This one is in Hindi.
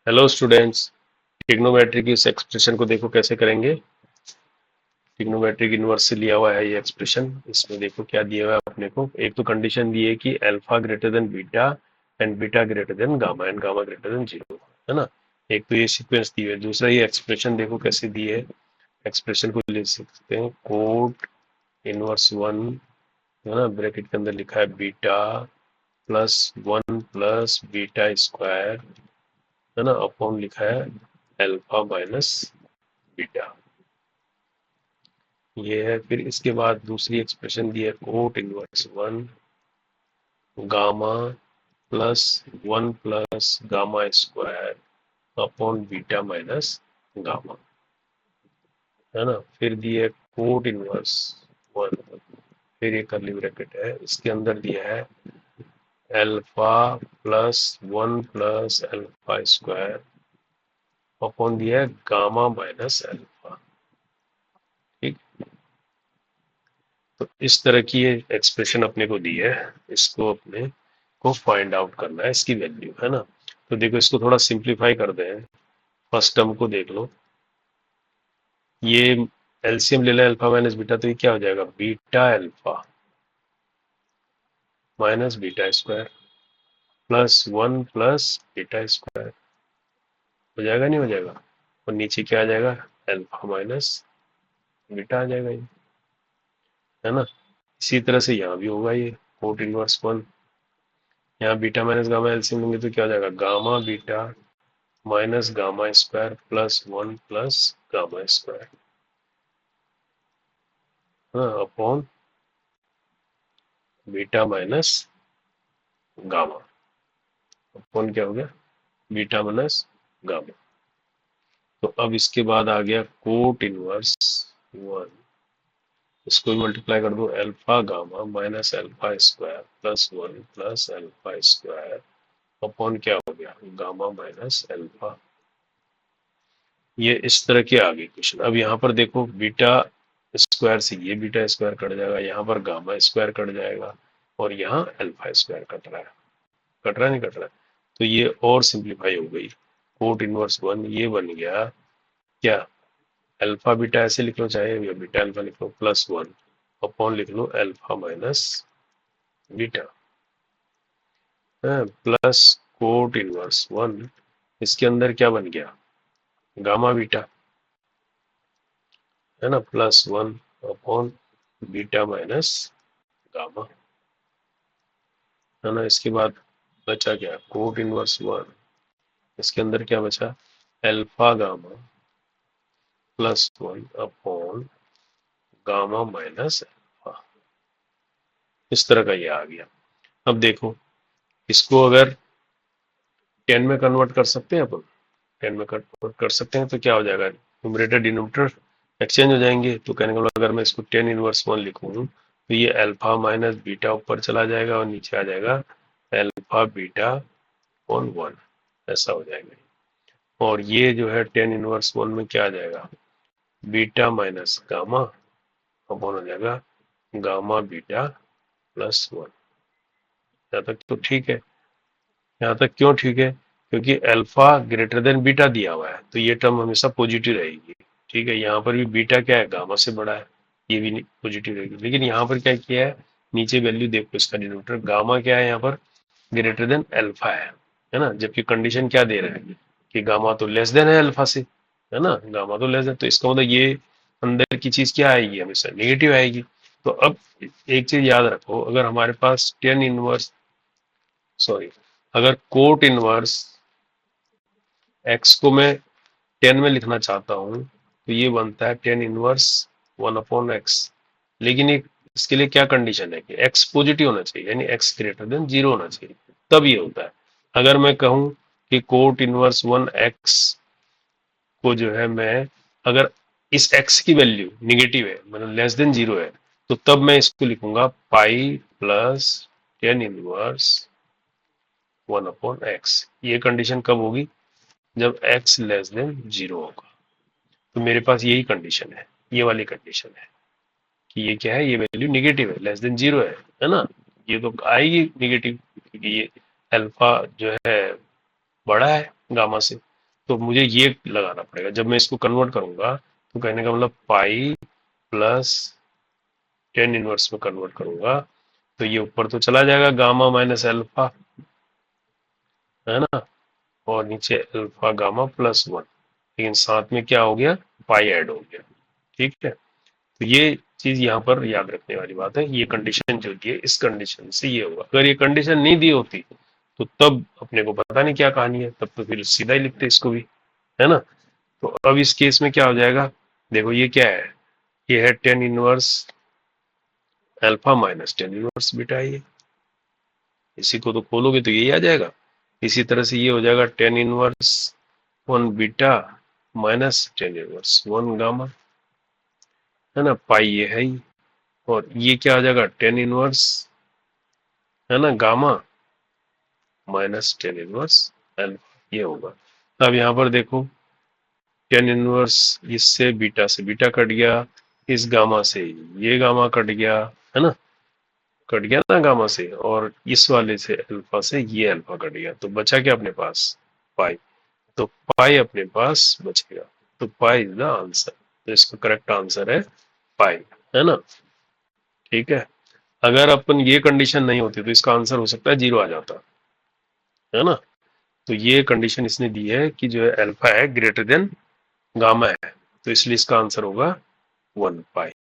हेलो स्टूडेंट्स, ट्रिग्नोमेट्री की इस एक्सप्रेशन को देखो कैसे करेंगे। ट्रिग्नोमेट्रिक इनवर्स से लिया हुआ है ये एक्सप्रेशन। इसमें देखो क्या दिया हुआ है अपने को। एक तो कंडीशन दी है कि alpha greater than beta and beta greater than gamma and gamma greater than zero, है ना। एक तो ये सीक्वेंस दी है। दूसरा ये एक्सप्रेशन देखो कैसे दी है। एक्सप्रेशन को लिख सकते हैं कोट इनवर्स वन, है ना। ब्रैकेट के अंदर लिखा है beta plus one plus beta square, है ना, अपॉन लिखा है अल्फा माइनस बीटा। ये है। फिर इसके बाद दूसरी एक्सप्रेशन दी है coat inverse one gamma plus one plus gamma square upon beta minus gamma, है ना। फिर दी है कोट इनवर्स वन, फिर ये कर्ली ब्रैकेट है, इसके अंदर दिया है alpha plus one plus alpha square upon दिया है गामा माइनस अल्फा। ठीक। तो इस तरह की ये एक्सप्रेशन अपने को दी है। इसको अपने को फाइंड आउट करना है, इसकी वैल्यू, है ना। तो देखो इसको थोड़ा सिंप्लीफाई कर दे। फर्स्ट टर्म को देख लो। ये एलसीएम ले लो अल्फा माइनस बीटा, तो ये क्या हो जाएगा beta alpha minus beta square plus one plus beta square. हो जाएगा नहीं हो जाएगा। और नीचे क्या आ जाएगा अल्फा माइनस बीटा आ जाएगा ये, है ना। इसी तरह से यहाँ भी होगा ये कोट इनवर्स वन। यहाँ बीटा माइनस गामा एलसीएम लेंगे तो क्या हो जाएगा gamma beta minus gamma square plus one plus gamma square, हाँ, upon beta minus gamma, upon क्या हो गया बीटा माइनस गामा। तो अब इसके बाद आ गया कोट इनवर्स वन, इसको मल्टीप्लाई कर दो alpha gamma minus alpha square plus one plus alpha square upon क्या हो गया गामा माइनस अल्फा। ये इस तरह के आ गए क्वेश्चन। अब यहाँ पर देखो बीटा स्क्वायर से ये बीटा स्क्वायर कट जाएगा, यहाँ पर गामा स्क्वायर कट जाएगा और यहाँ अल्फा स्क्वायर कट रहा है। कट रहा है नहीं कट रहा है। तो ये और सिंप्लीफाई हो गई। कोट इनवर्स वन ये बन गया क्या अल्फा बीटा ऐसे लिख लो, चाहे या बीटा अल्फा लिख लो, प्लस वन अपॉन लिख लो alpha minus beta, plus cot inverse one, इसके अंदर क्या बन गया गामा बीटा, है ना, plus one upon beta minus gamma, है ना। इसके बाद बचा क्या कोट इनवर्स वन, इसके अंदर क्या बचा alpha gamma plus one upon gamma minus alpha. इस तरह का ये आ गया। अब देखो इसको अगर 10 में कन्वर्ट कर सकते हैं अपन, 10 में कन्वर्ट कर सकते हैं तो क्या हो जाएगा न्यूमरेटर डिनोमिनेटर एक्सचेंज हो जाएंगे। तो कहने का मतलब अगर मैं इसको 10 इनवर्स वन लिखूं तो ये अल्फा माइनस बीटा ऊपर चला जाएगा और नीचे आ जाएगा अल्फा बीटा ऑन वन, ऐसा हो जाएगा। और ये जो है 10 इनवर्स वन में क्या आ जाएगा बीटा माइनस गामा अपॉन हो जाएगा गामा बीटा प्लस वन। यहाँ तक तो ठीक है। यहाँ तक क्यों ठीक है क्योंकि अल्फा ग्रेटर देन बीटा दिया हुआ है तो ये टर्म हमेशा पॉजिटिव रहेगी। ठीक है, यहाँ पर भी बीटा क्या है गामा से बड़ा है, ये भी पॉजिटिव रहेगी। लेकिन यहाँ पर क्या किया है नीचे वैल्यू देखो इसका डिनोमिनेटर गामा क्या है यहाँ पर ग्रेटर देन अल्फा है ना। जबकि कंडीशन क्या दे रहा है कि गामा तो लेस देन है अल्फा से, है ना, गामा तो लेस देन। तो इसका मतलब ये अंदर की चीज क्या आएगी हमेशा नेगेटिव आएगी। तो अब एक चीज याद रखो, अगर हमारे पास 10 इनवर्स सॉरी अगर कोट इनवर्स एक्स को मैं 10 में लिखना चाहता हूं तो ये बनता है 10 इनवर्स वन अपॉन एक्स। लेकिन एक इसके लिए क्या कंडीशन है कि एक्स पॉजिटिव होना चाहिए, यानी एक्स ग्रेटर देन जीरो होना चाहिए, तब ये होता है। अगर मैं कहूं कि कोट इनवर्स वन एक्स को जो है मैं अगर इस एक्स की वैल्यू निगेटिव है मतलब लेस देन जीरो है तो तब मैं इसको लिखूंगा pi plus 10 inverse one upon x. ये कंडीशन कब होगी जब x लेस देन जीरो होगा। तो मेरे पास यही कंडीशन है, ये वाली कंडीशन है कि ये क्या है ये वैल्यू निगेटिव है लेस देन जीरो है ना। ये तो आएगी निगेटिव क्योंकि ये अल्फा जो है बड़ा है गामा से। तो मुझे ये लगाना पड़ेगा। जब मैं इसको कन्वर्ट करूंगा तो कहने का मतलब पाई प्लस टेन इनवर्स में कन्वर्ट करूंगा तो ये ऊपर तो चला जाएगा गामा माइनस अल्फा, है ना, और नीचे अल्फा गामा प्लस वन, लेकिन साथ में क्या हो गया, पाई ऐड हो गया। ठीक है, तो ये चीज यहाँ पर याद रखने वाली बात है। ये कंडीशन जो दी है, इस कंडीशन से ये होगा। अगर ये कंडीशन नहीं दी होती तो तब अपने को पता नहीं क्या कहानी है, तब तो फिर सीधा ही लिखते इसको भी, है ना। तो अब इस केस में क्या हो जाएगा, देखो ये क्या है, ये है tan inverse alpha minus tan inverse beta. ये इसी को तो खोलोगे तो यही आ जाएगा। इसी तरह से ये हो जाएगा tan inverse one beta minus tan inverse one gamma, है ना, पाई ये है ही। और ये क्या आ जाएगा, टेन इनवर्स, है ना, gamma minus tan inverse alpha, ये होगा। अब यहाँ पर देखो टेन इनवर्स, इससे बीटा कट गया, इस गामा से ये गामा कट गया, है ना, कट गया ना गामा से, और इस वाले से अल्फा से ये अल्फा कट गया, तो बचा क्या अपने पास, पाई। तो पाई अपने पास बचेगा, तो पाई इज द आंसर। तो इसका करेक्ट आंसर है पाई, है ना। ठीक है, अगर अपन ये कंडीशन नहीं होती तो इसका आंसर हो सकता है जीरो आ जाता, है ना। तो ये कंडीशन इसने दी है कि जो है अल्फा है ग्रेटर देन गामा है, तो इसलिए इसका आंसर होगा वन पाई।